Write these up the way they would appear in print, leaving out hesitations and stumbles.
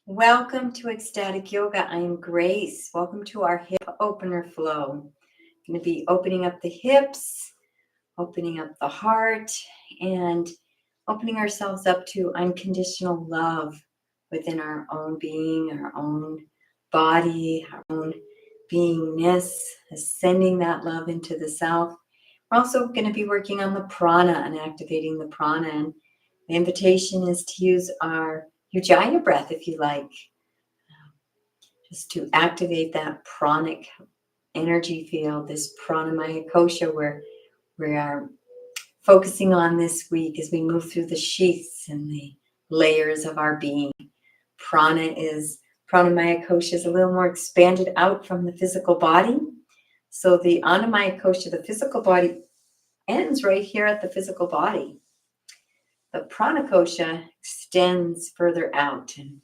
Welcome to Ecstatic Yoga. I'm Grace. Welcome to our hip opener flow. I'm going to be opening up the hips, opening up the heart, and opening ourselves up to unconditional love within our own being, our own body, our own beingness, ascending that love into the self. We're also going to be working on the prana and activating the prana. And the invitation is to use our Ujjayi breath if you like, just to activate that pranic energy field, this pranamaya kosha, where we are focusing on this week as we move through the sheaths and the layers of our being. Pranamaya kosha is a little more expanded out from the physical body. So the annamaya kosha, the physical body, ends right here at the physical body. The prana kosha extends further out, and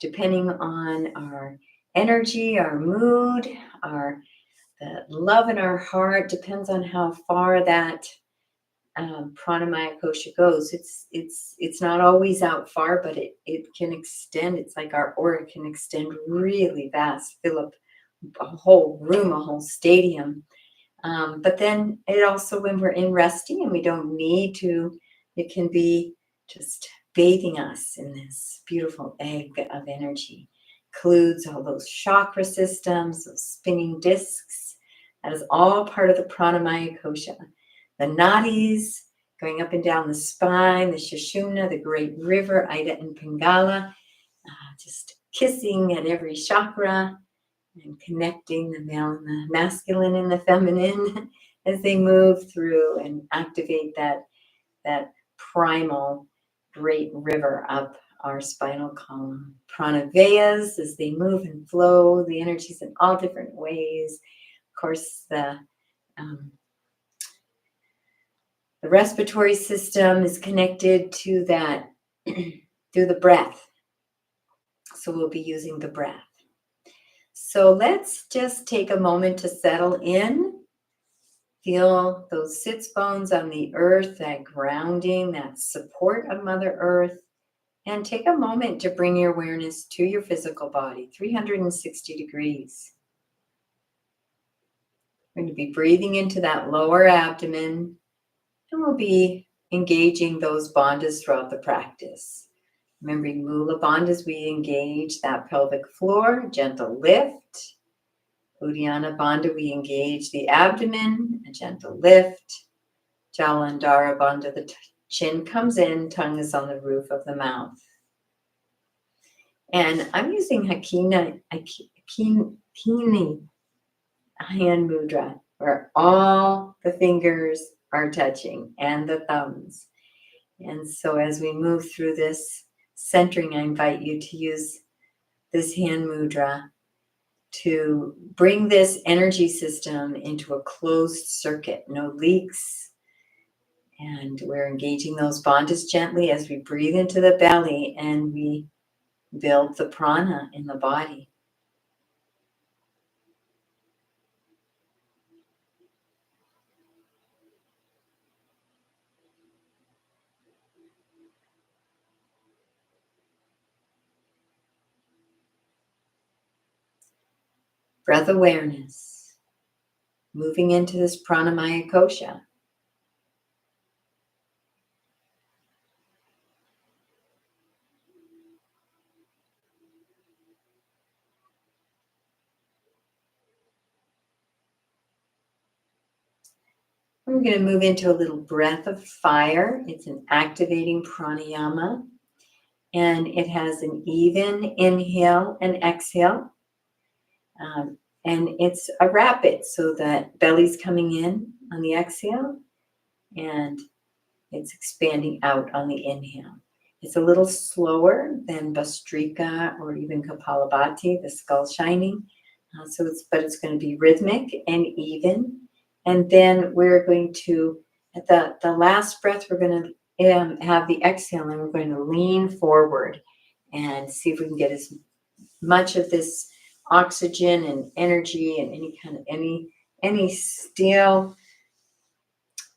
depending on our energy, our mood, the love in our heart, depends on how far that pranamaya kosha goes. It's not always out far, but it can extend. It's like our aura can extend really vast, fill up a whole room, a whole stadium. But then it also, when we're in resting and we don't need to, it can be just bathing us in this beautiful egg of energy. Includes all those chakra systems, those spinning discs. That is all part of the pranamaya kosha. The nadis going up and down the spine, the sushumna, the great river, Ida and Pingala, just kissing at every chakra and connecting the male and the masculine and the feminine as they move through and activate that primal great river up our spinal column. Pranavayas, as they move and flow, the energies in all different ways. Of course, the respiratory system is connected to that through the breath. So we'll be using the breath. So let's just take a moment to settle in. Feel those sits bones on the earth, that grounding, that support of Mother Earth. And take a moment to bring your awareness to your physical body, 360 degrees. We're going to be breathing into that lower abdomen, and we'll be engaging those bandhas throughout the practice. Remembering Mula bandhas, we engage that pelvic floor, gentle lift. Uddiyana bandha, we engage the abdomen, a gentle lift. Jalandhara bandha, the chin comes in, tongue is on the roof of the mouth. And I'm using Hakini hand mudra, where all the fingers are touching and the thumbs. And so as we move through this centering, I invite you to use this hand mudra to bring this energy system into a closed circuit, no leaks. And we're engaging those bandhas gently as we breathe into the belly and we build the prana in the body. Breath awareness, moving into this pranamaya kosha. We're going to move into a little breath of fire. It's an activating pranayama, and it has an even inhale and exhale. And it's a rapid, so that belly's coming in on the exhale, and it's expanding out on the inhale. It's a little slower than Bhastrika or even Kapalabhati, the skull shining. But it's going to be rhythmic and even. And then we're going to, at the last breath, we're going to have the exhale, and we're going to lean forward and see if we can get as much of this oxygen and energy and any stale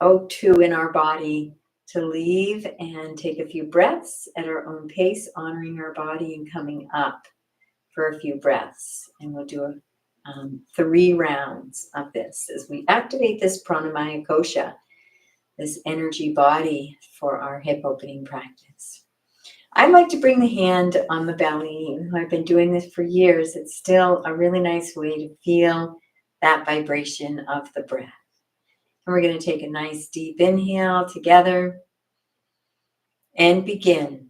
O2 in our body to leave and take a few breaths at our own pace, honoring our body and coming up for a few breaths. And we'll do 3 rounds of this as we activate this pranamaya kosha, this energy body for our hip opening practice. I like to bring the hand on the belly. Even though I've been doing this for years, it's still a really nice way to feel that vibration of the breath. And we're going to take a nice deep inhale together and begin.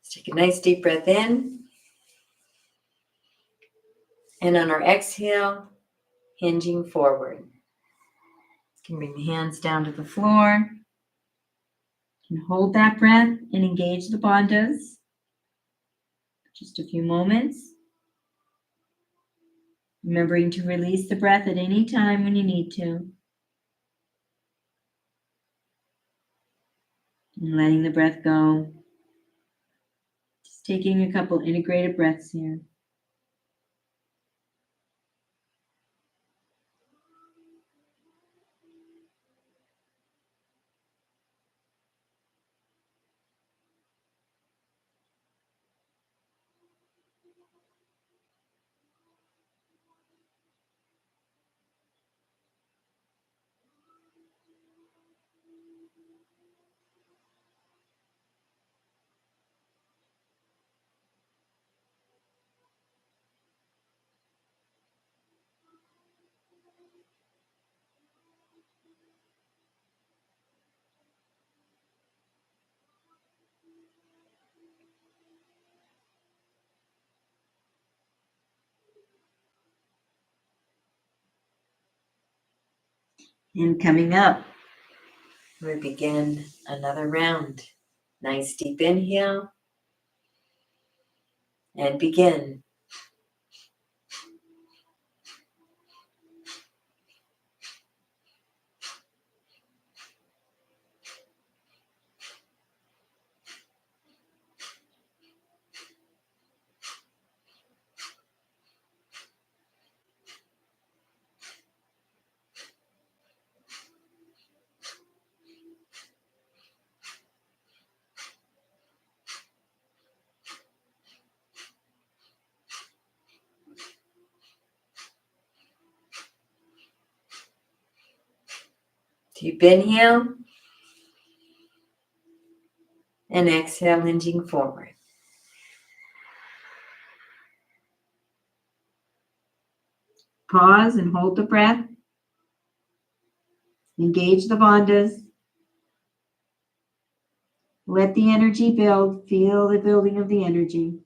Let's take a nice deep breath in. And on our exhale, hinging forward. You can bring the hands down to the floor. You can hold that breath and engage the bandhas. Just a few moments. Remembering to release the breath at any time when you need to. And letting the breath go. Just taking a couple integrated breaths here. And coming up, we begin another round. Nice deep inhale. And begin. Deep inhale. And exhale, hinging forward. Pause and hold the breath. Engage the bandhas. Let the energy build. Feel the building of the energy.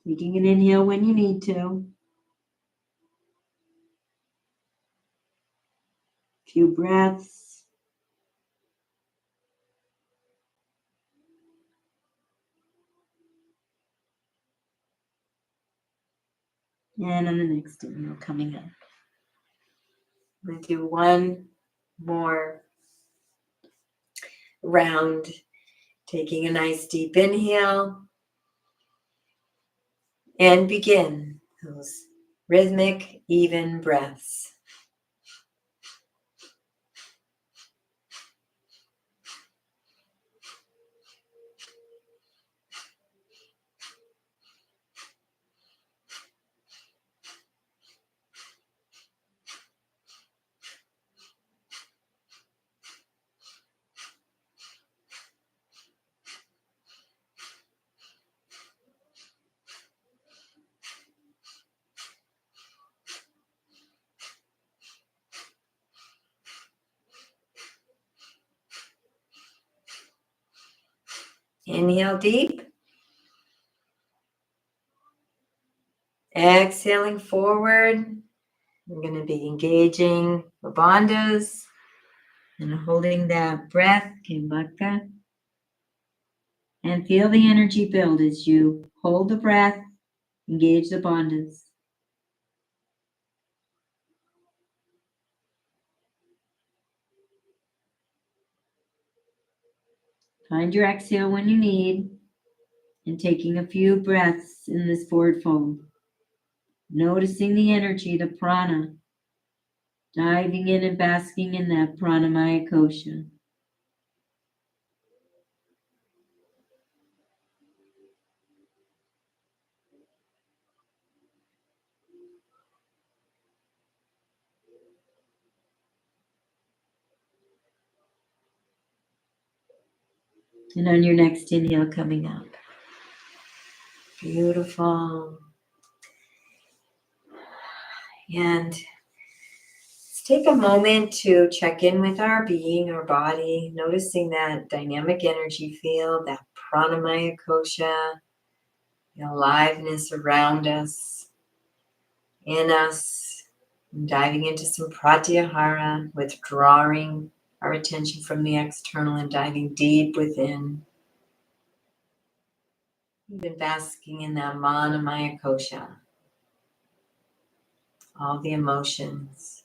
Taking an inhale when you need to. Few breaths. And on the next inhale, coming up. I'm going to do one more round. Taking a nice deep inhale. And begin those rhythmic, even breaths. Inhale deep. Exhaling forward. We're going to be engaging the bandhas and holding that breath, Kimbaka. And feel the energy build as you hold the breath, engage the bandhas. Find your exhale when you need, and taking a few breaths in this forward fold. Noticing the energy, the prana, diving in and basking in that pranamaya kosha. And on your next inhale, coming up. Beautiful. And let's take a moment to check in with our being, our body, noticing that dynamic energy field, that pranamaya kosha, the aliveness around us, in us, and diving into some pratyahara, withdrawing our attention from the external and diving deep within. Even basking in that manamaya kosha, all the emotions,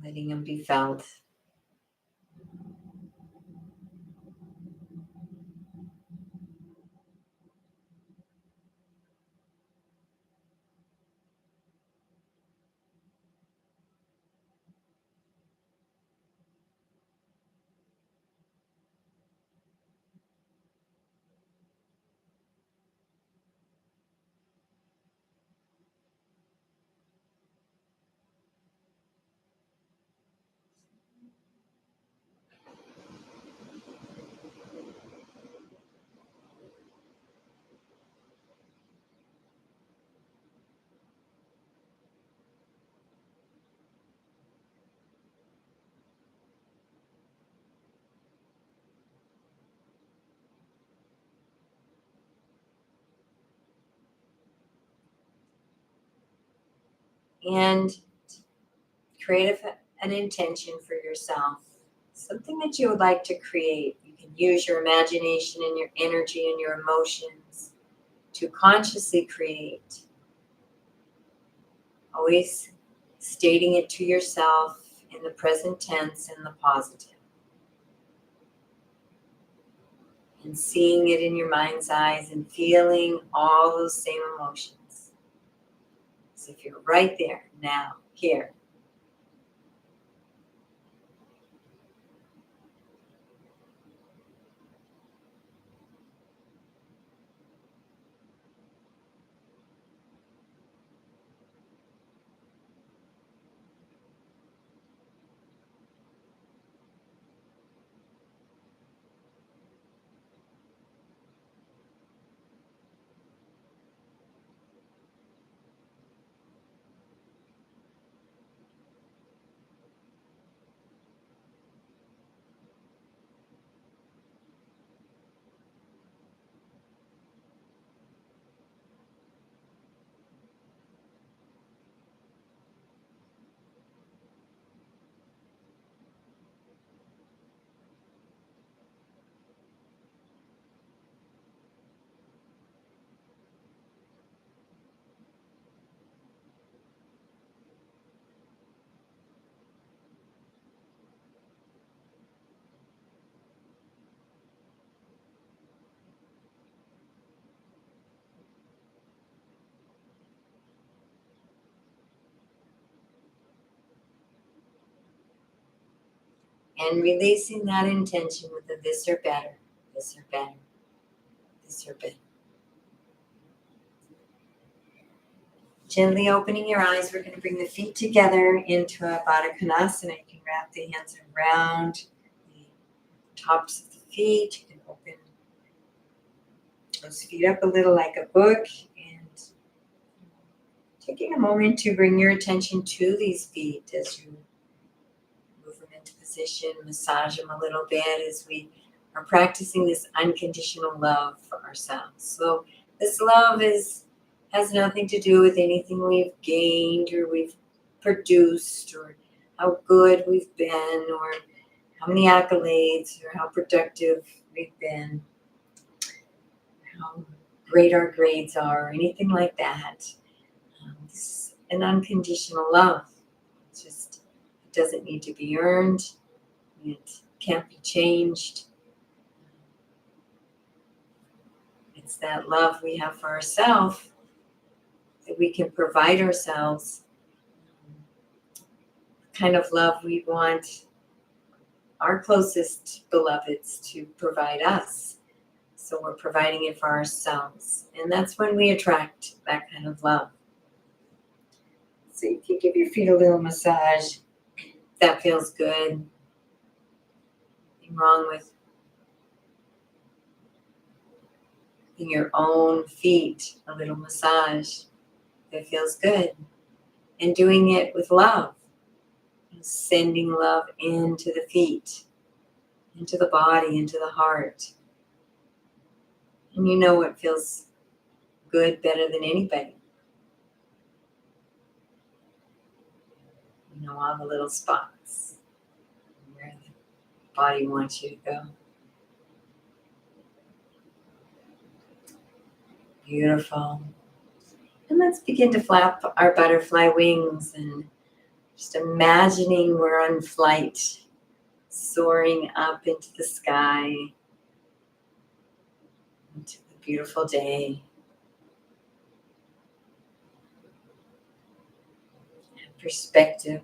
letting them be felt. And create an intention for yourself, something that you would like to create. You can use your imagination and your energy and your emotions to consciously create. Always stating it to yourself in the present tense and the positive. And seeing it in your mind's eyes and feeling all those same emotions. As if you're right there, now, here. And releasing that intention with a this or better, this or better, this or better. Gently opening your eyes, we're going to bring the feet together into a Baddha Konasana. You can wrap the hands around the tops of the feet. You can open those feet up a little like a book. And taking a moment to bring your attention to these feet as you move them into position, massage them a little bit as we are practicing this unconditional love for ourselves. So this love has nothing to do with anything we've gained or we've produced or how good we've been or how many accolades or how productive we've been, how great our grades are, or anything like that. This is an unconditional love. It doesn't need to be earned. It can't be changed. It's that love we have for ourselves that we can provide ourselves, the kind of love we want our closest beloveds to provide us. So we're providing it for ourselves. And that's when we attract that kind of love. So you can give your feet a little massage. That feels good. Nothing wrong with giving your own feet a little massage. That feels good. And doing it with love. Sending love into the feet, into the body, into the heart. And you know what feels good better than anybody. You know all the little spots where the body wants you to go. Beautiful. And let's begin to flap our butterfly wings and just imagining we're on flight, soaring up into the sky, into the beautiful day. Perspective,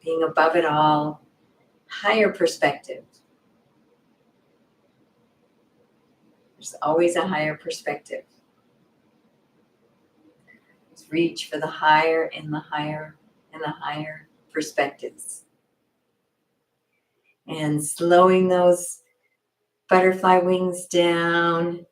being above it all, higher perspective. There's always a higher perspective. Let's reach for the higher and the higher and the higher perspectives. And slowing those butterfly wings down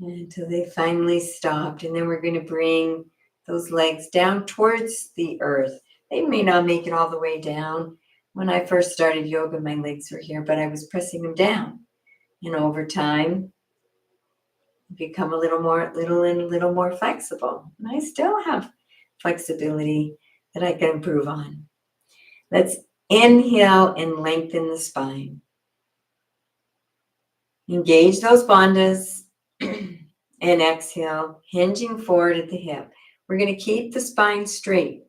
until they finally stopped. And then we're going to bring those legs down towards the earth. They may not make it all the way down. When I first started yoga, my legs were here, but I was pressing them down. And over time, become a little more flexible. And I still have flexibility that I can improve on. Let's inhale and lengthen the spine. Engage those bandhas and exhale, hinging forward at the hip. We're going to keep the spine straight.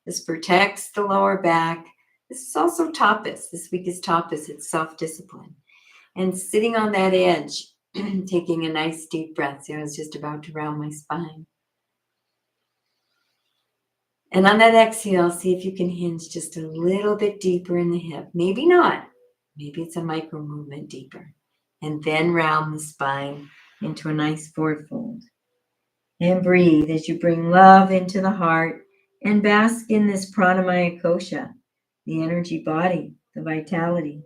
This protects the lower back. This is also tapas. This week is tapas. It's self-discipline. And sitting on that edge, taking a nice deep breath. See, I was just about to round my spine. And on that exhale, see if you can hinge just a little bit deeper in the hip. Maybe not. Maybe it's a micro movement deeper. And then round the spine into a nice forward fold. And breathe as you bring love into the heart and bask in this pranamaya kosha, the energy body, the vitality.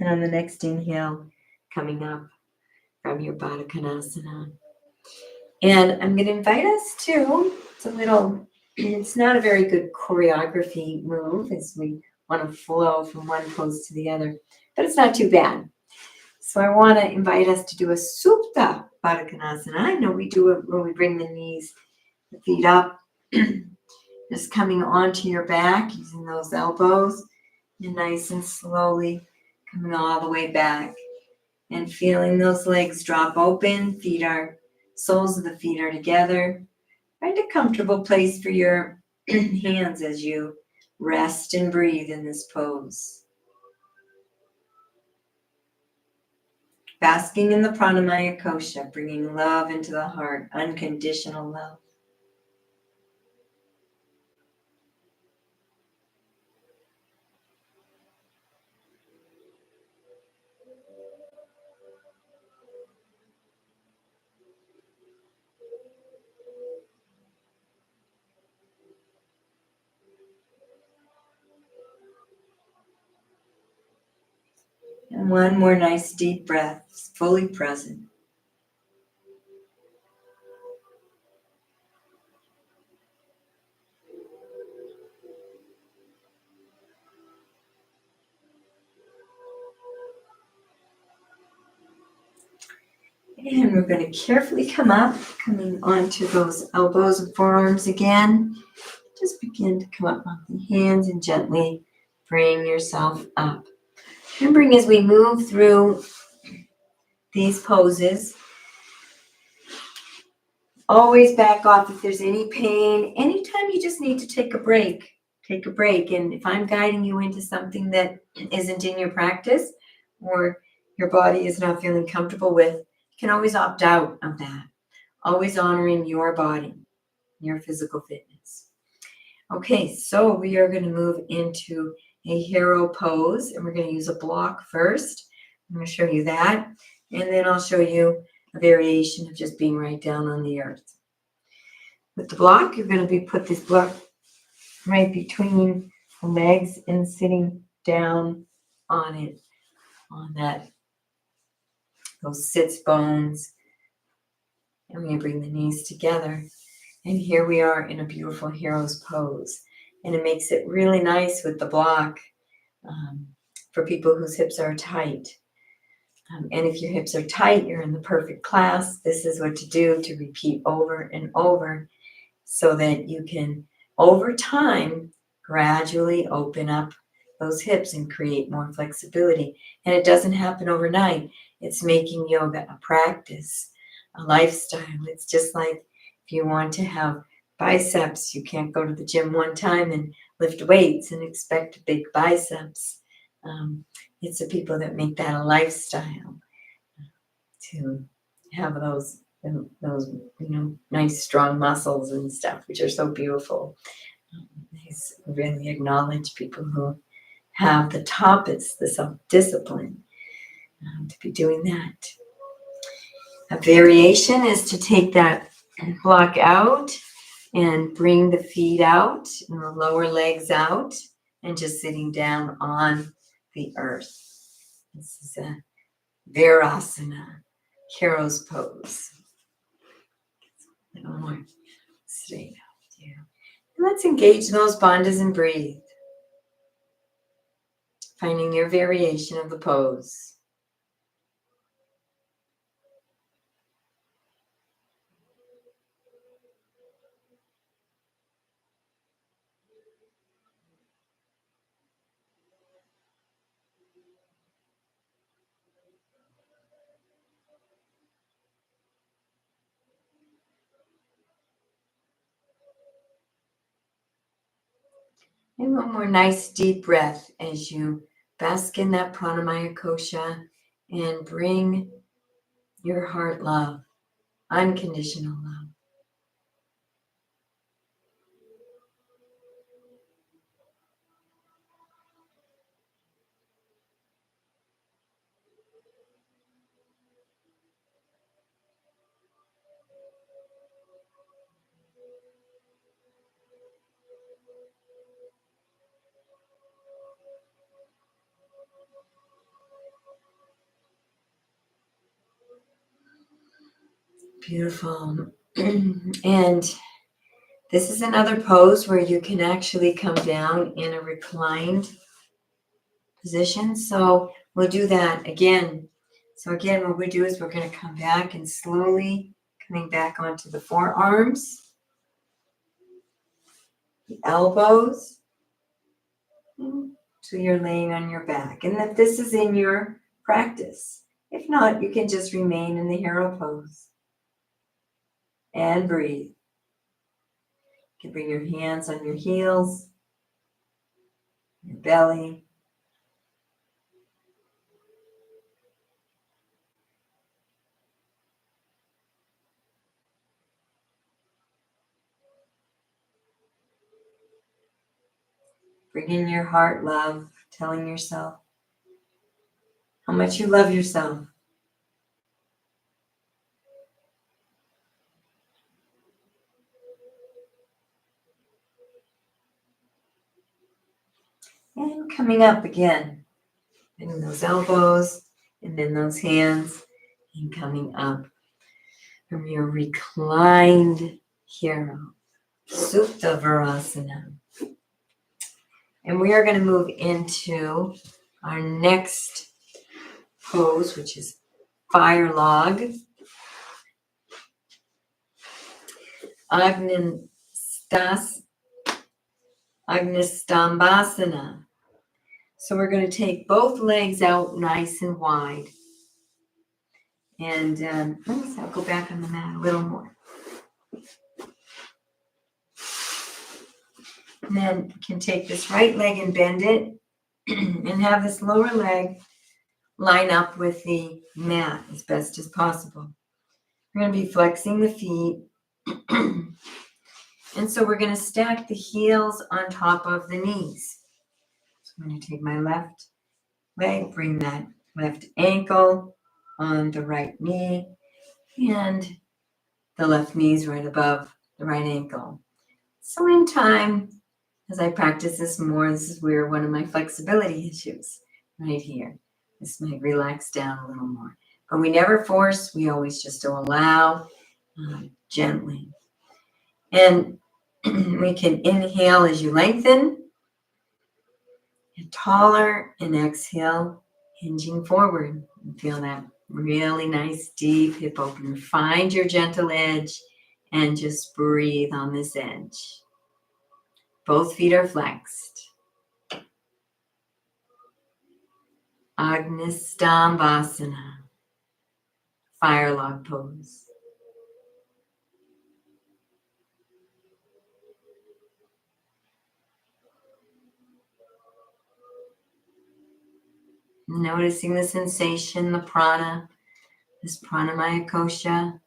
And on the next inhale, coming up from your Baddha Konasana. And I'm going to invite us to, it's not a very good choreography move as we want to flow from one pose to the other, but it's not too bad. So I want to invite us to do a Supta Baddha Konasana. I know we do it when we bring the knees, the feet up, just coming onto your back, using those elbows, and nice and slowly coming all the way back. And feeling those legs drop open, soles of the feet are together. Find a comfortable place for your hands as you rest and breathe in this pose. Basking in the pranamaya kosha, bringing love into the heart, unconditional love. And one more nice deep breath, fully present. And we're going to carefully come up, coming onto those elbows and forearms again. Just begin to come up on the hands and gently bring yourself up. Remembering as we move through these poses, always back off if there's any pain. Anytime you just need to take a break, take a break. And if I'm guiding you into something that isn't in your practice or your body is not feeling comfortable with, you can always opt out of that. Always honoring your body, your physical fitness. Okay, so we are going to move into a hero pose, and we're going to use a block first. I'm going to show you that, and then I'll show you a variation of just being right down on the earth. With the block, you're going to put this block right between the legs and sitting down on it, on those sits bones. And we're going to bring the knees together. And here we are in a beautiful hero's pose. And it makes it really nice with the block for people whose hips are tight. And if your hips are tight, you're in the perfect class. This is what to do to repeat over and over so that you can, over time, gradually open up those hips and create more flexibility. And it doesn't happen overnight. It's making yoga a practice, a lifestyle. It's just like if you want to have biceps, you can't go to the gym one time and lift weights and expect big biceps. It's the people that make that a lifestyle to have those nice strong muscles and stuff, which are so beautiful. I really acknowledge people who have the toppets, the self-discipline to be doing that. A variation is to take that block out and bring the feet out and the lower legs out and just sitting down on the earth. This is a Virasana, hero's pose. A little more straight out here. And let's engage those bandhas and breathe. Finding your variation of the pose. And one more nice deep breath as you bask in that pranamaya kosha and bring your heart love, unconditional love. Beautiful. And this is another pose where you can actually come down in a reclined position. So we'll do that again. So again, what we do is we're going to come back and slowly coming back onto the forearms, the elbows. So you're laying on your back. And if this is in your practice, if not, you can just remain in the hero pose and breathe. You can bring your hands on your heels, your belly. Bring in your heart love, telling yourself how much you love yourself. And coming up again. Bending those elbows and then those hands and coming up from your reclined hero, Supta Virasana. And we are going to move into our next pose, which is fire log. Agnistambasana. So we're going to take both legs out nice and wide. And I'll go back on the mat a little more. And then you can take this right leg and bend it and have this lower leg line up with the mat as best as possible. We're going to be flexing the feet. And so we're going to stack the heels on top of the knees. So I'm going to take my left leg, bring that left ankle on the right knee, and the left knee is right above the right ankle. So in time, as I practice this more, this is where one of my flexibility issues, right here. This might relax down a little more. But we never force, we always just allow gently. And we can inhale as you lengthen, and taller, and exhale, hinging forward. And feel that really nice, deep hip opener. Find your gentle edge and just breathe on this edge. Both feet are flexed. Agnistambasana, fire log pose. Noticing the sensation, the prana, this pranamaya kosha.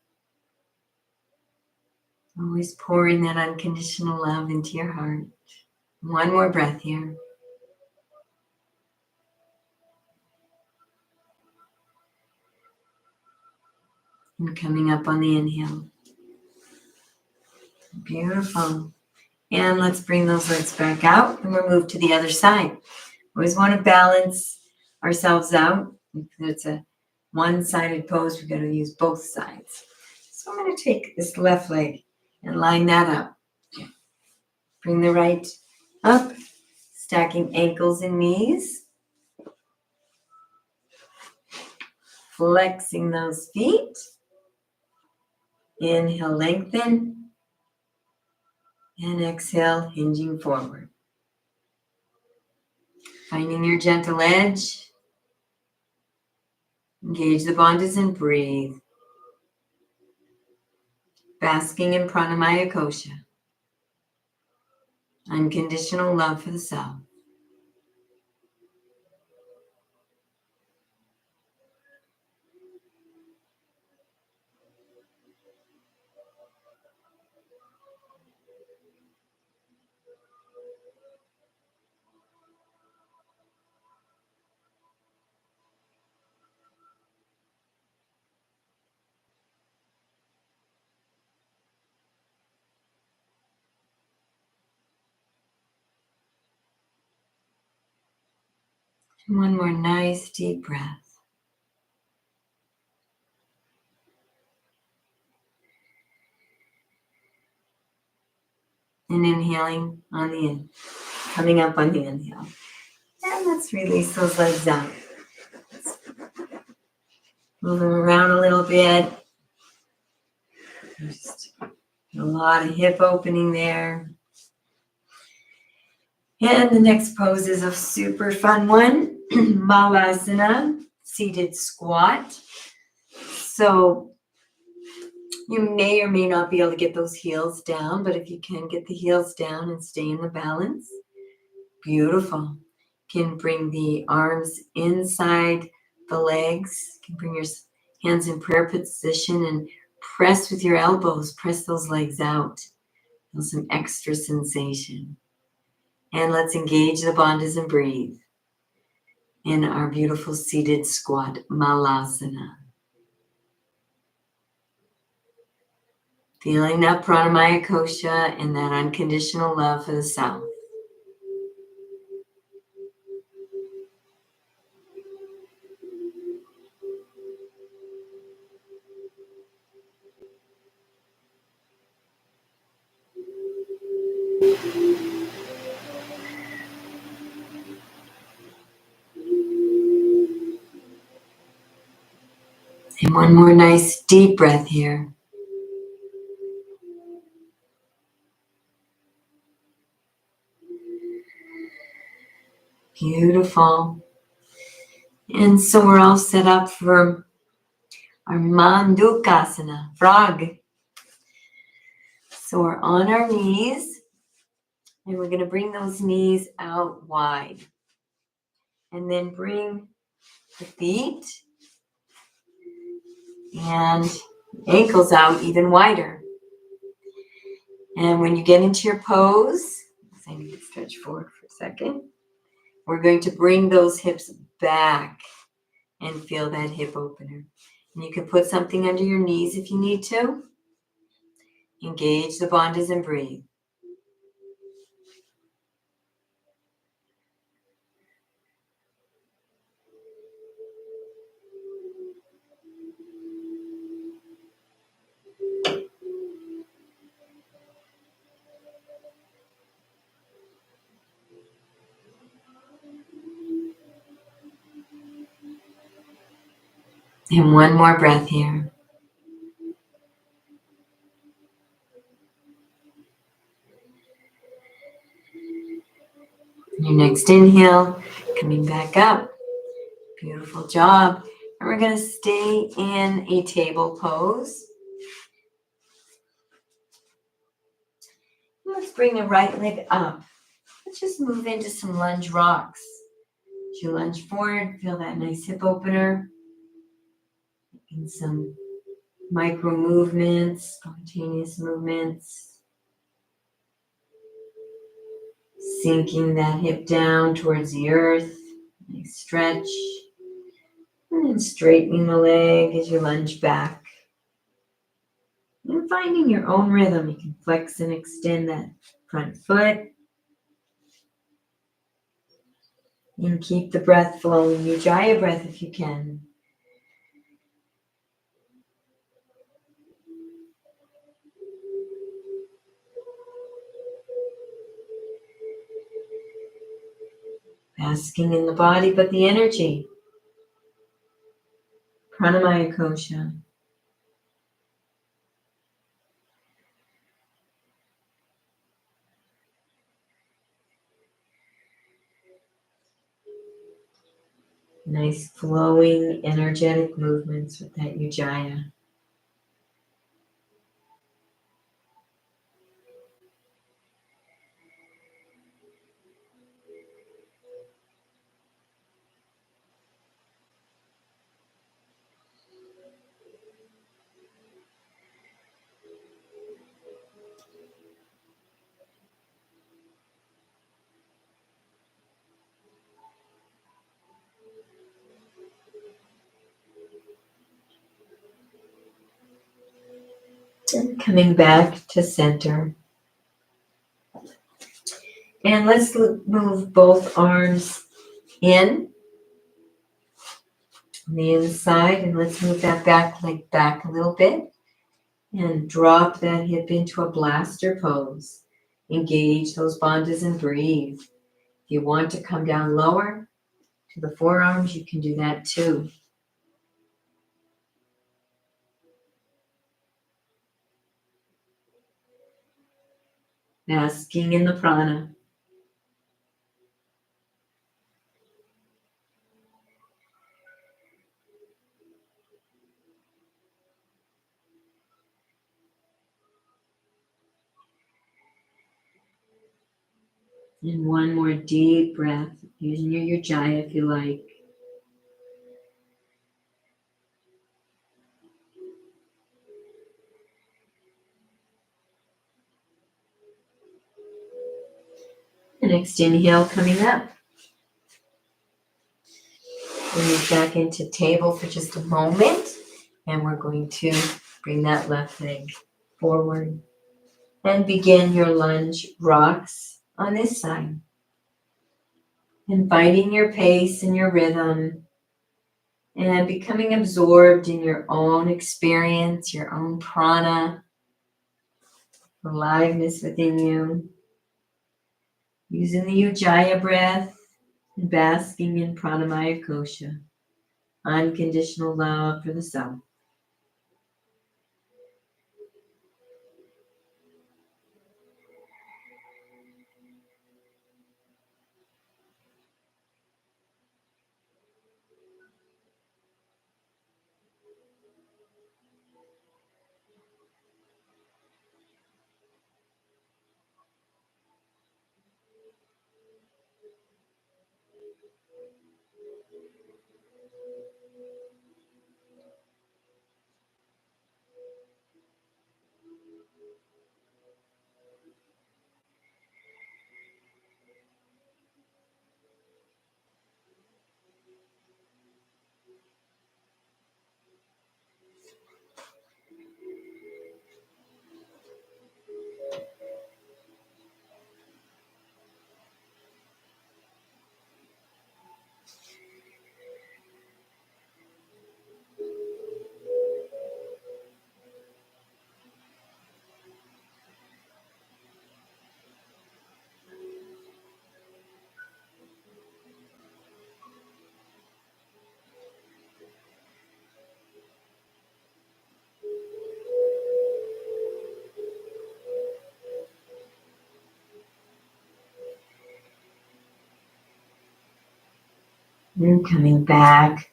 Always pouring that unconditional love into your heart. One more breath here. And coming up on the inhale. Beautiful. And let's bring those legs back out and we'll move to the other side. Always want to balance ourselves out. If it's a one-sided pose, we've got to use both sides. So I'm going to take this left leg and line that up. Bring the right up, stacking ankles and knees. Flexing those feet. Inhale, lengthen. And exhale, hinging forward. Finding your gentle edge. Engage the bandhas and breathe. Basking in pranamaya kosha. Unconditional love for the self. One more nice deep breath. And inhaling on the in, coming up on the inhale. And let's release those legs out. Move them around a little bit. Just a lot of hip opening there. And the next pose is a super fun one. Malasana, seated squat. So you may or may not be able to get those heels down, but if you can get the heels down and stay in the balance, beautiful. You can bring the arms inside the legs. You can bring your hands in prayer position and press with your elbows. Press those legs out. Feel some extra sensation. And let's engage the bandhas and breathe in our beautiful seated squat, Malasana. Feeling that pranamaya kosha and that unconditional love for the self. And one more nice deep breath here. Beautiful. And so we're all set up for our Mandukasana, frog. So we're on our knees, and we're going to bring those knees out wide. And then bring the feet and ankles out even wider. And when you get into your pose, I need to stretch forward for a second. We're going to bring those hips back and feel that hip opener. And you can put something under your knees if you need to. Engage the bandhas and breathe. And one more breath here. Your next inhale, coming back up. Beautiful job. And we're going to stay in a table pose. Let's bring the right leg up. Let's just move into some lunge rocks. As you lunge forward, feel that nice hip opener. And some micro movements, spontaneous movements. Sinking that hip down towards the earth. Nice stretch. And then straightening the leg as you lunge back. And finding your own rhythm. You can flex and extend that front foot. And keep the breath flowing. Ujjayi breath if you can. Basking in the body, but the energy. Pranamaya kosha. Nice flowing, energetic movements with that ujjayi. And coming back to center. And let's move both arms in on the inside, and let's move that back leg back a little bit and drop that hip into a blaster pose. Engage those bandhas and breathe. If you want to come down lower to the forearms, you can do that too. Basking in the prana. And one more deep breath, using your ujjayi if you like. The next inhale coming up. We'll move back into table for just a moment, and we're going to bring that left leg forward and begin your lunge rocks on this side. And finding your pace and your rhythm and becoming absorbed in your own experience, your own prana, aliveness within you. Using the ujjayi breath and basking in pranamaya kosha, unconditional love for the self. And coming back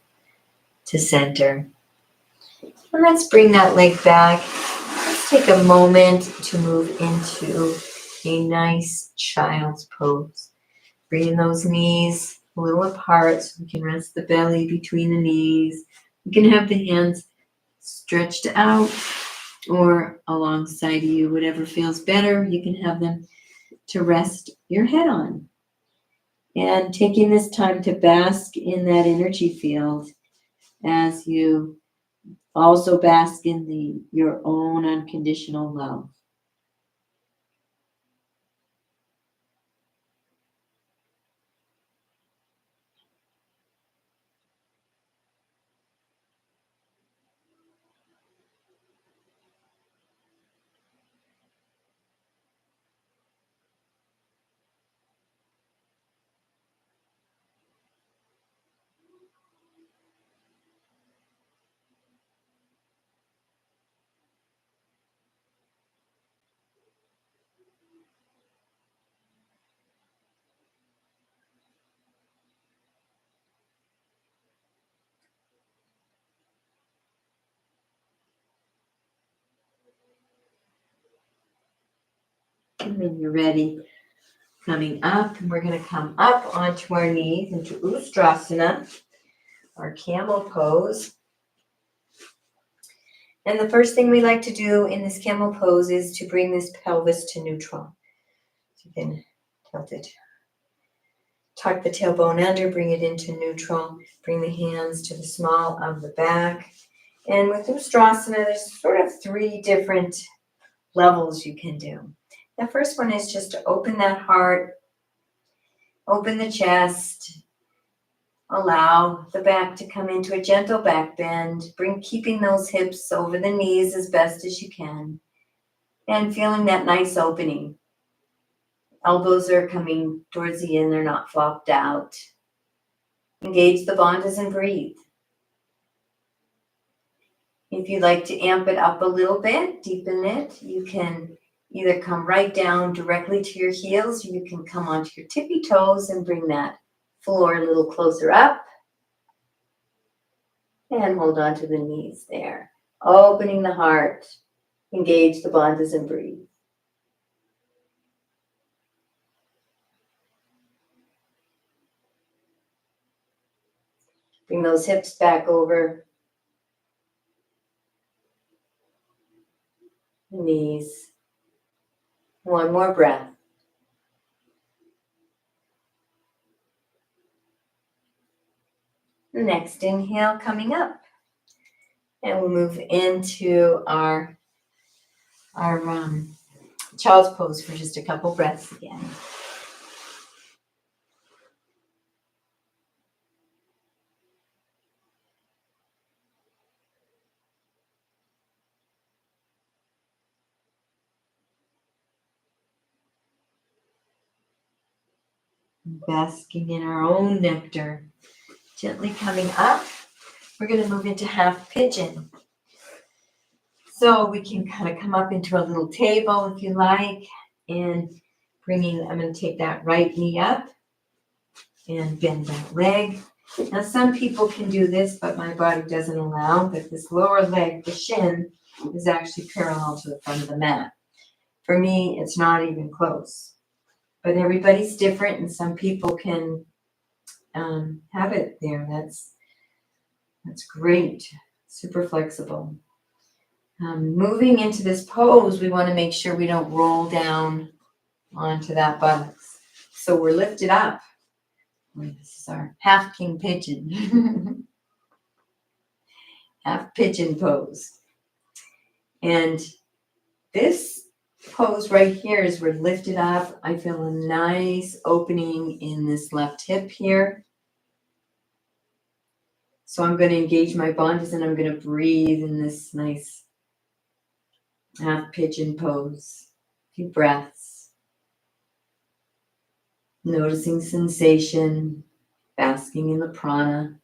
to center. And let's bring that leg back. Let's take a moment to move into a nice child's pose. Bringing those knees a little apart so we can rest the belly between the knees. You can have the hands stretched out or alongside you, whatever feels better. You can have them to rest your head on. And taking this time to bask in that energy field as you also bask in your own unconditional love. And when you're ready, coming up, and we're going to come up onto our knees into Ustrasana, our camel pose. And the first thing we like to do in this camel pose is to bring this pelvis to neutral. So you can tilt it. Tuck the tailbone under, bring it into neutral. Bring the hands to the small of the back. And with Ustrasana, there's sort of 3 different levels you can do. The first one is just to open that heart, open the chest, allow the back to come into a gentle back bend, keeping those hips over the knees as best as you can, and feeling that nice opening. Elbows are coming towards the in, they're not flopped out. Engage the bandhas and breathe. If you'd like to amp it up a little bit, deepen it, you can either come right down directly to your heels, or you can come onto your tippy toes and bring that floor a little closer up. And hold on to the knees there. Opening the heart. Engage the bandhas and breathe. Bring those hips back over the knees. One more breath. Next inhale coming up. And we'll move into our child's pose for just a couple breaths again. Basking in our own nectar. Gently coming up. We're going to move into half pigeon. So we can kind of come up into a little table if you like, and I'm going to take that right knee up and bend that leg. Now some people can do this, but my body doesn't allow, but this lower leg, the shin, is actually parallel to the front of the mat. For me, it's not even close. But everybody's different, and some people can have it there. That's great. Super flexible. Moving into this pose, we want to make sure we don't roll down onto that buttocks. So we're lifted up. This is our half king pigeon. Half pigeon pose. And this pose right here is we're lifted up. I feel a nice opening in this left hip here. So I'm going to engage my bandhas and I'm going to breathe in this nice half pigeon pose. A few breaths. Noticing sensation, basking in the prana.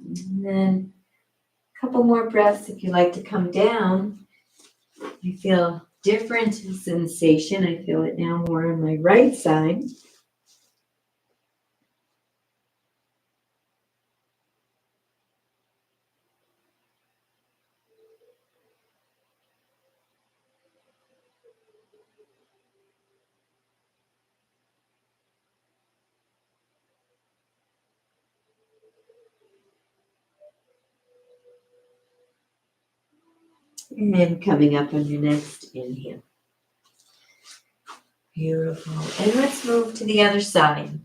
And then Couple more breaths if you like to come down. I feel different sensation. I feel it now more on my right side. And coming up on your next inhale. Beautiful. And let's move to the other side.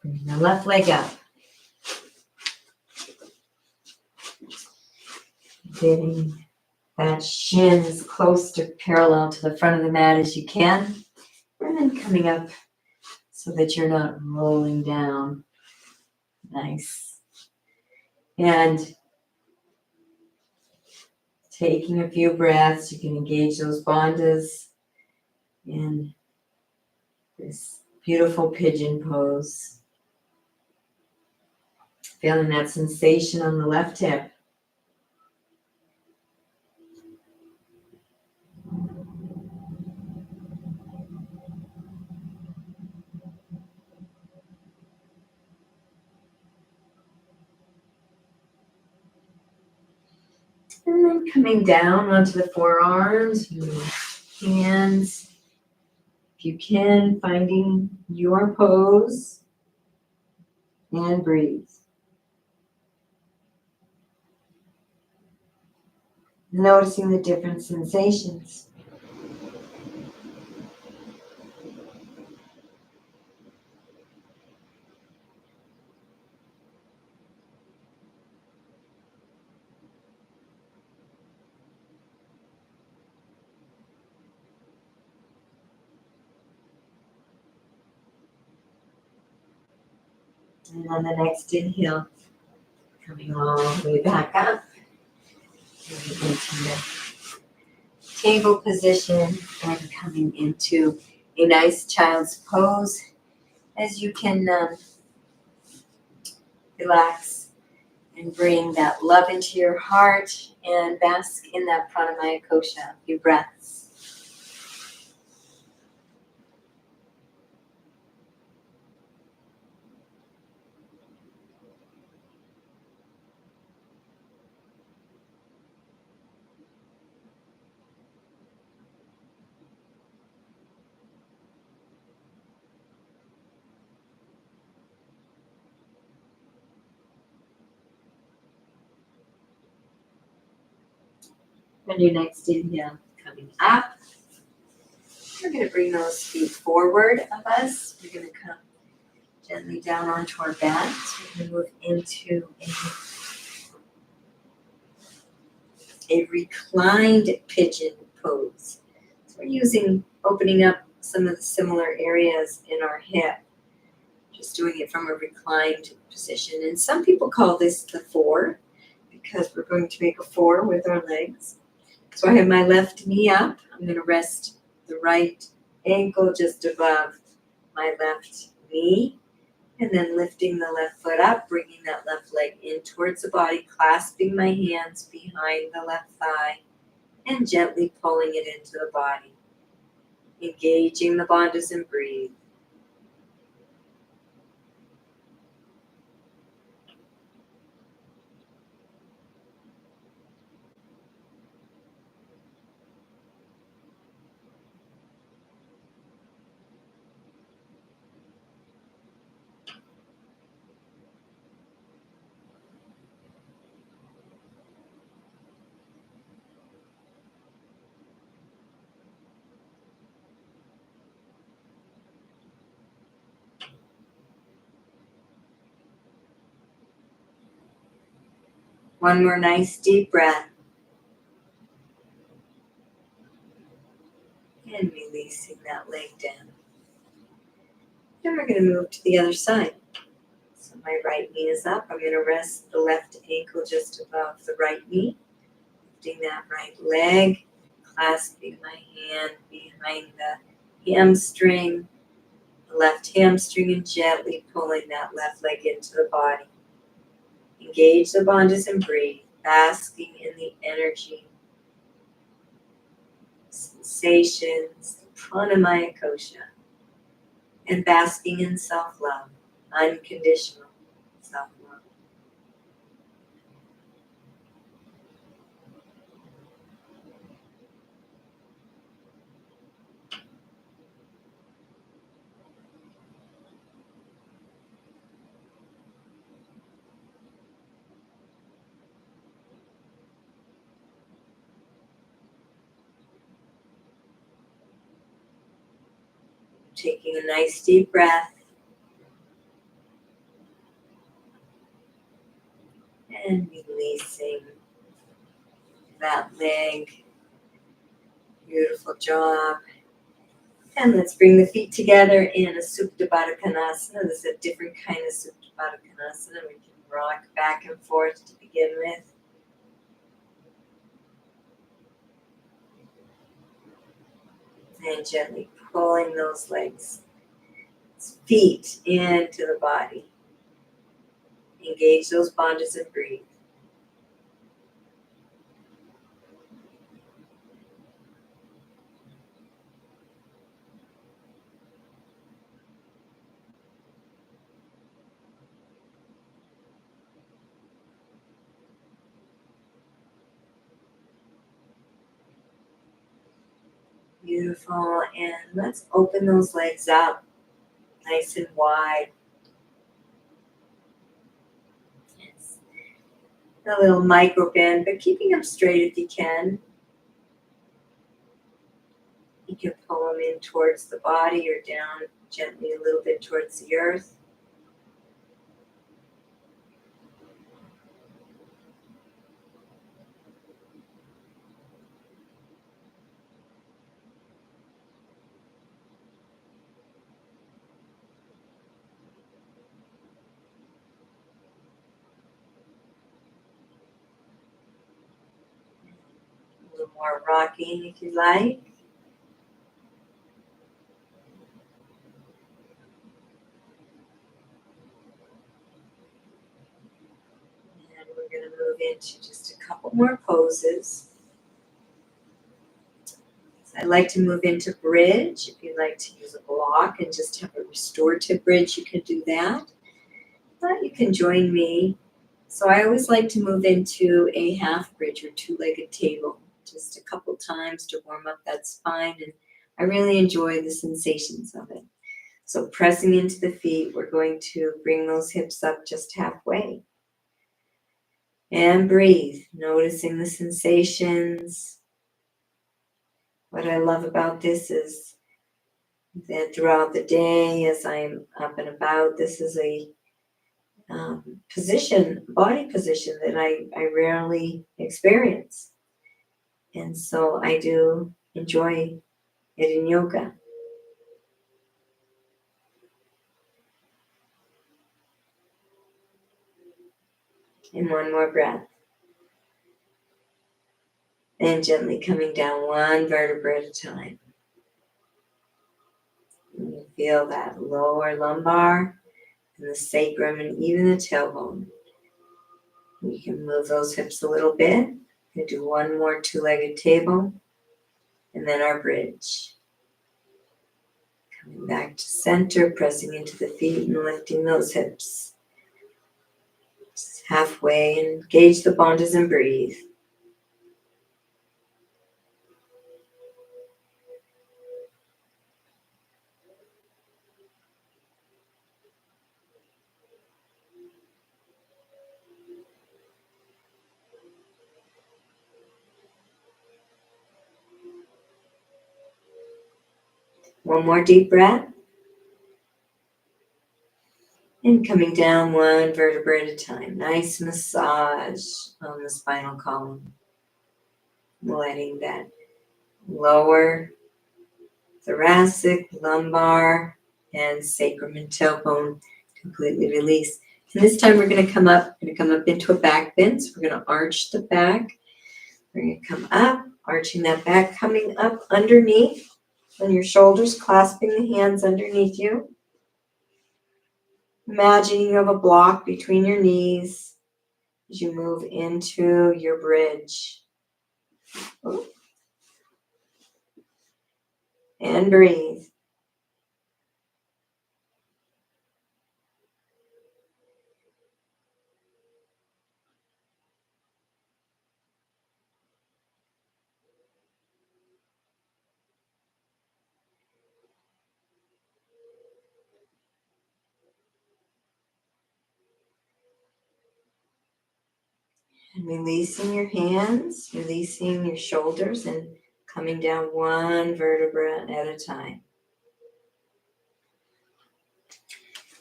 Bring the left leg up. Getting that shin as close to parallel to the front of the mat as you can. And then coming up so that you're not rolling down. Nice. And taking a few breaths, you can engage those bandhas in this beautiful pigeon pose. Feeling that sensation on the left hip. And then coming down onto the forearms, hands. If you can, finding your pose and breathe. Noticing the different sensations. And on the next inhale, coming all the way back up. Moving into the table position and coming into a nice child's pose as you can relax and bring that love into your heart and bask in that pranamaya kosha. A few breaths. On your next inhale, coming up, we're going to bring those feet forward of us. We're going to come gently down onto our back. We're going to move into a reclined pigeon pose. So we're opening up some of the similar areas in our hip, just doing it from a reclined position. And some people call this the four because we're going to make a four with our legs. So I have my left knee up. I'm going to rest the right ankle just above my left knee. And then lifting the left foot up, bringing that left leg in towards the body, clasping my hands behind the left thigh, and gently pulling it into the body. Engaging the bandhas and breathe. One more nice deep breath. And releasing that leg down. Then we're going to move to the other side. So my right knee is up. I'm going to rest the left ankle just above the right knee. Lifting that right leg. Clasping my hand behind the hamstring. The left hamstring and gently pulling that left leg into the body. Engage the bandhas and breathe, basking in the energy, sensations, the pranamaya kosha, and basking in self-love, unconditional self-love. Taking a nice deep breath and releasing that leg. Beautiful job. And let's bring the feet together in a Supta Baddha Konasana. This is a different kind of Supta Baddha Konasana. We can rock back and forth to begin with. And gently pulling those legs, feet into the body. Engage those bandhas and breathe. Beautiful. And let's open those legs up nice and wide. Yes. A little micro bend, but keeping them straight if you can. You can pull them in towards the body or down gently a little bit towards the earth. A little more rocking if you like. And we're going to move into just a couple more poses. So I like to move into bridge. If you'd like to use a block and just have a restorative bridge, you can do that. But you can join me. So I always like to move into a half bridge or two-legged table just a couple times to warm up that spine, and I really enjoy the sensations of it. So pressing into the feet, we're going to bring those hips up just halfway. And breathe, noticing the sensations. What I love about this is that throughout the day, as I'm up and about, this is a body position that I rarely experience. And so I do enjoy it in yoga. And one more breath. And gently coming down one vertebra at a time. And you feel that lower lumbar and the sacrum and even the tailbone. You can move those hips a little bit. And do one more two-legged table. And then our bridge. Coming back to center, pressing into the feet and lifting those hips. Just halfway, engage the bandhas and breathe. One more deep breath. And coming down one vertebra at a time. Nice massage on the spinal column. Letting that lower thoracic, lumbar, and sacrum and tailbone completely release. And this time we're going to come up into a back bend. So we're going to arch the back. We're going to come up, arching that back, coming up underneath on your shoulders, clasping the hands underneath you. Imagining you have a block between your knees. as you move into your bridge. And breathe. And releasing your hands, releasing your shoulders, and coming down one vertebra at a time.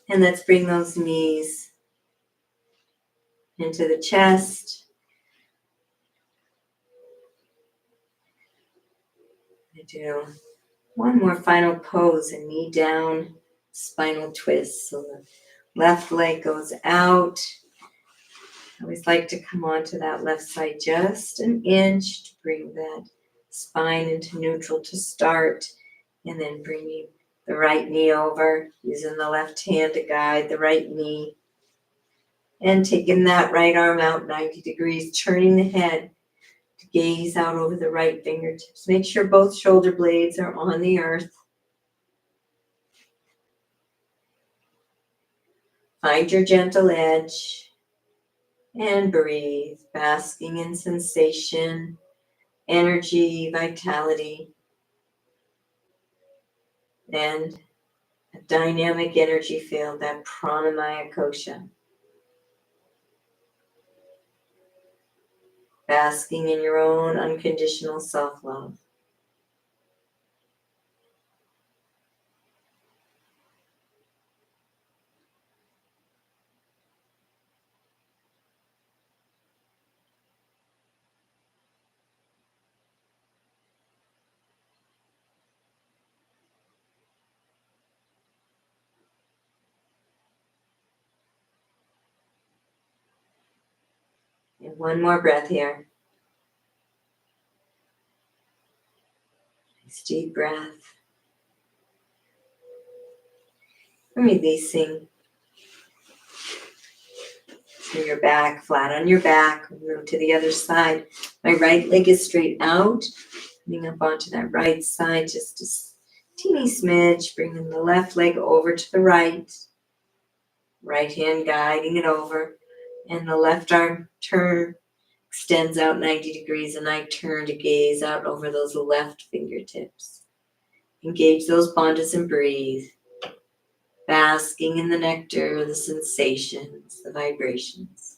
And let's bring those knees into the chest. I do one more final pose, a knee down, spinal twist. So the left leg goes out. I always like to come onto that left side just an inch to bring that spine into neutral to start, and then bringing the right knee over, using the left hand to guide the right knee, and taking that right arm out 90 degrees, turning the head to gaze out over the right fingertips. Make sure both shoulder blades are on the earth. Find your gentle edge and breathe, basking in sensation, energy, vitality, and a dynamic energy field, that pranamaya kosha. Basking in your own unconditional self-love. And one more breath here. Nice deep breath. And releasing. So your back, flat on your back. Move to the other side. My right leg is straight out. Coming up onto that right side, just a teeny smidge. Bringing the left leg over to the right. Right hand guiding it over. And the left arm extends out 90 degrees, and I turn to gaze out over those left fingertips. Engage those bandhas and breathe. Basking in the nectar, the sensations, the vibrations.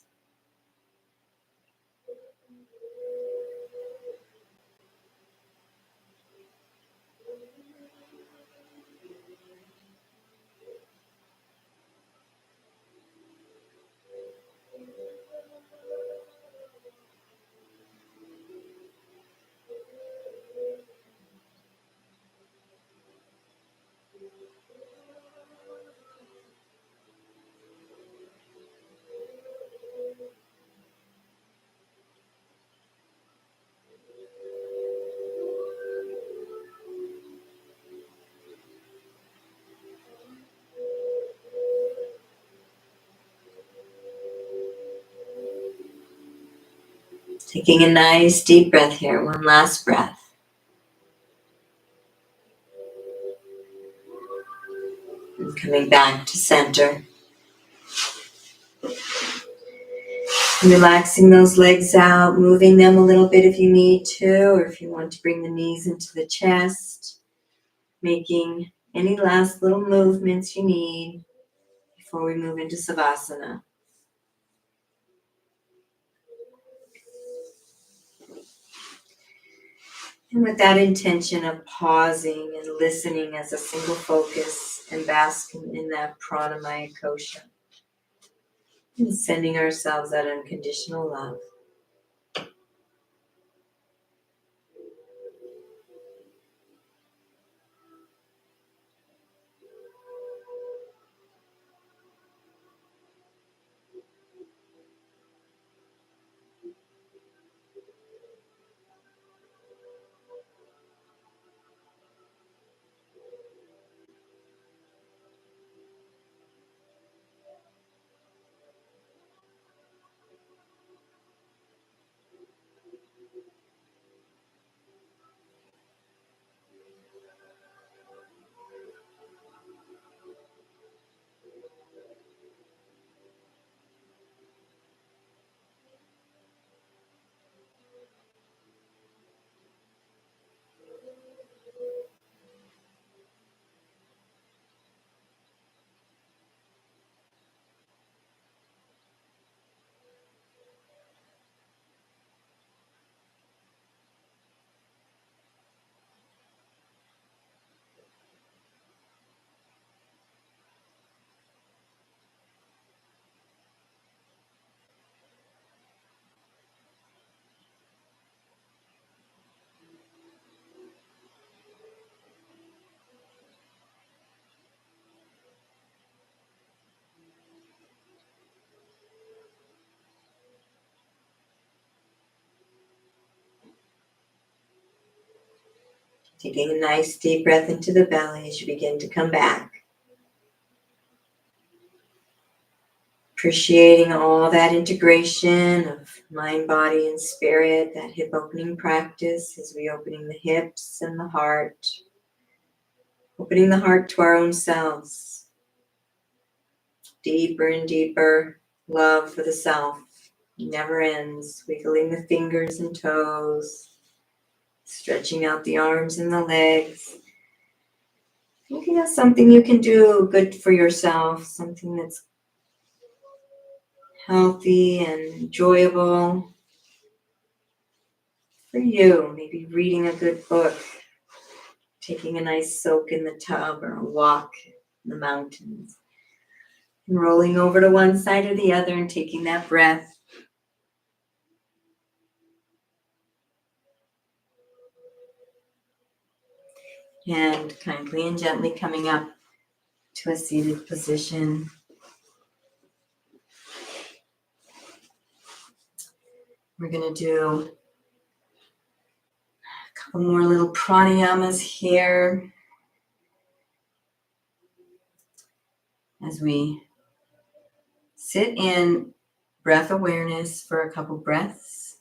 Taking a nice deep breath here, one last breath. And coming back to center. Relaxing those legs out, moving them a little bit if you need to, or if you want to bring the knees into the chest. Making any last little movements you need before we move into Savasana. And with that intention of pausing and listening as a single focus and basking in that pranamaya kosha. And sending ourselves that unconditional love. Taking a nice deep breath into the belly as you begin to come back. Appreciating all that integration of mind, body, and spirit, that hip opening practice as we opening the hips and the heart. Opening the heart to our own selves. Deeper and deeper love for the self. Never ends. Wiggling the fingers and toes. Stretching out the arms and the legs. Looking at something you can do good for yourself. Something that's healthy and enjoyable for you. Maybe reading a good book. Taking a nice soak in the tub or a walk in the mountains. And rolling over to one side or the other and taking that breath. And kindly and gently coming up to a seated position. We're going to do a couple more little pranayamas here as we sit in breath awareness for a couple breaths.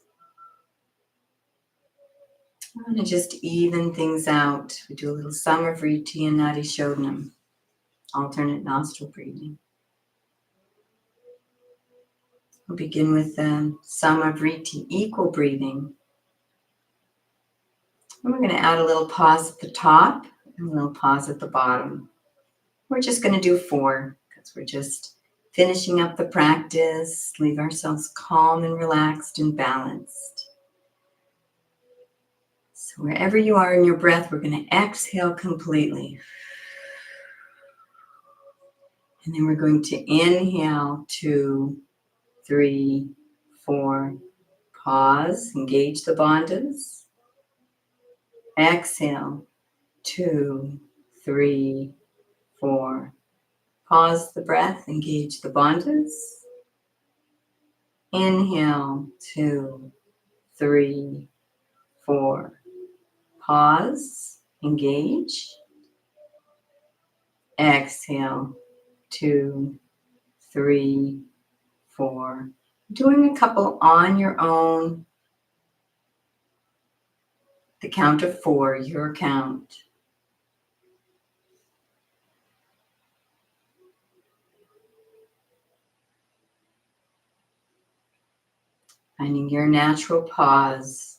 I'm going to just even things out. We do a little Samavriti and Nadi Shodhanam, alternate nostril breathing. We'll begin with Samavriti, equal breathing. And we're going to add a little pause at the top and a little pause at the bottom. We're just going to do 4 because we're just finishing up the practice. Leave ourselves calm and relaxed and balanced. So wherever you are in your breath, we're going to exhale completely. And then we're going to inhale 2, 3, 4. Pause, engage the bandhas. Exhale 2, 3, 4. Pause the breath, engage the bandhas. Inhale 2, 3, 4. Pause, engage. Exhale 2, 3, 4. Doing a couple on your own. The count of 4, your count. Finding your natural pause.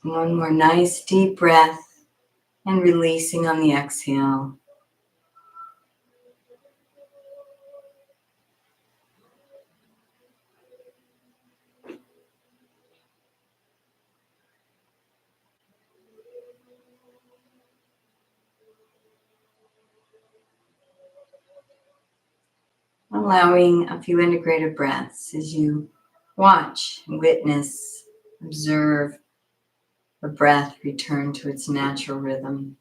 One more nice deep breath and releasing on the exhale. Allowing a few integrated breaths as you watch, witness, observe the breath return to its natural rhythm.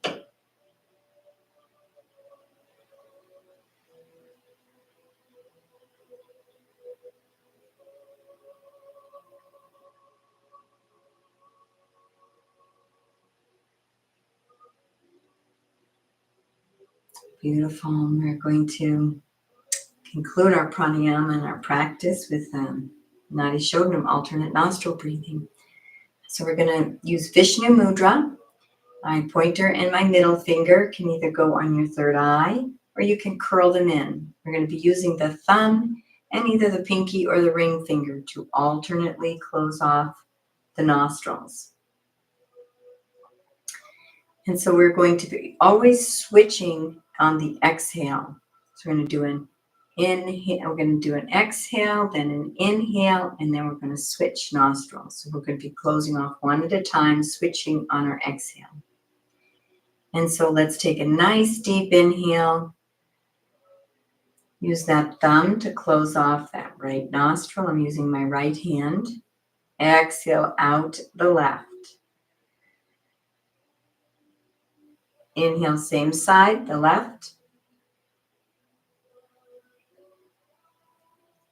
Beautiful. We're going to conclude our pranayama and our practice with Nadi Shodhanam, alternate nostril breathing. So we're going to use Vishnu Mudra. My pointer and my middle finger can either go on your third eye or you can curl them in. We're going to be using the thumb and either the pinky or the ring finger to alternately close off the nostrils. And so we're going to be always switching on the exhale. So we're going to do an inhale, we're going to do an exhale, then an inhale, and then we're going to switch nostrils. So we're going to be closing off one at a time, switching on our exhale. And so let's take a nice deep inhale. Use that thumb to close off that right nostril. I'm using my right hand. Exhale out the left. Inhale, same side, the left.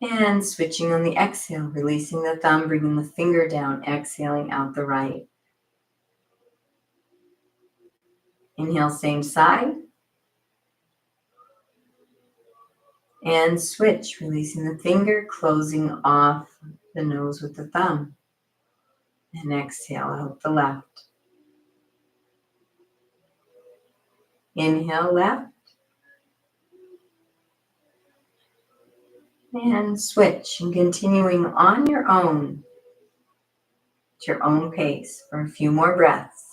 And switching on the exhale, releasing the thumb, bringing the finger down, exhaling out the right. Inhale, same side. And switch, releasing the finger, closing off the nose with the thumb. And exhale out the left. Inhale, left. And switch, and continuing on your own, at your own pace for a few more breaths.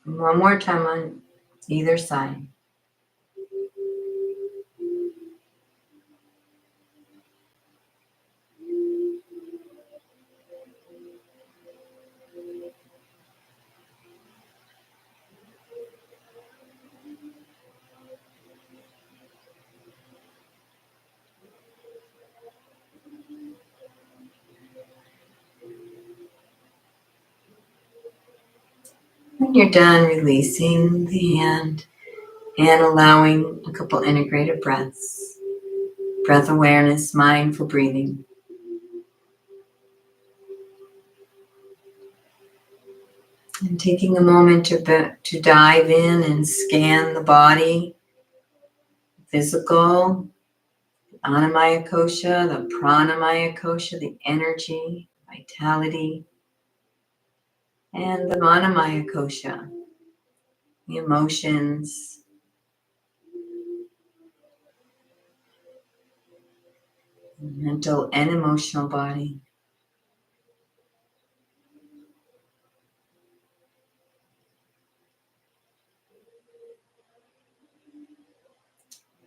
And one more time on either side. When you're done, releasing the hand and allowing a couple integrated breaths. Breath awareness, mindful breathing. And taking a moment to dive in and scan the body, physical, the Annamaya kosha, the pranamaya kosha, the energy, vitality, and the manamaya kosha, the emotions, mental and emotional body.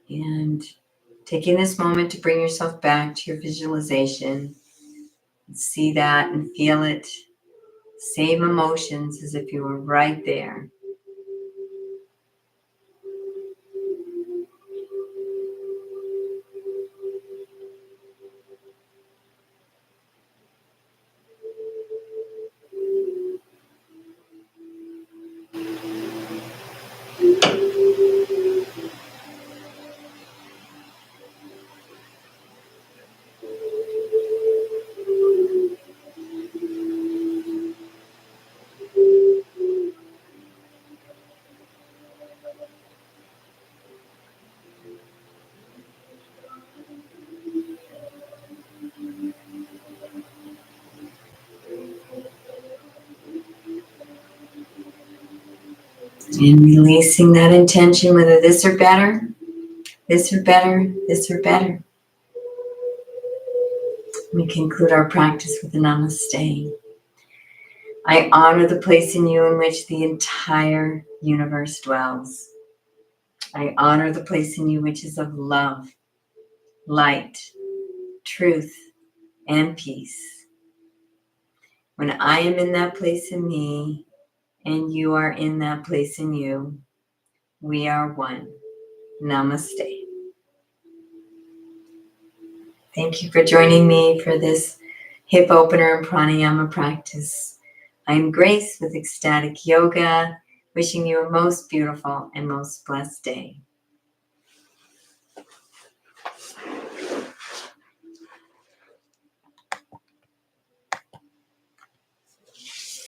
And taking this moment to bring yourself back to your visualization. See that and feel it. Same emotions as if you were right there. And releasing that intention, whether this or better, this or better, this or better. We conclude our practice with a namaste. I honor the place in you in which the entire universe dwells. I honor the place in you which is of love, light, truth, and peace. When I am in that place in me, and you are in that place in you, we are one. Namaste. Thank you for joining me for this hip opener and pranayama practice. I'm Grace with Ecstatic Yoga, wishing you a most beautiful and most blessed day.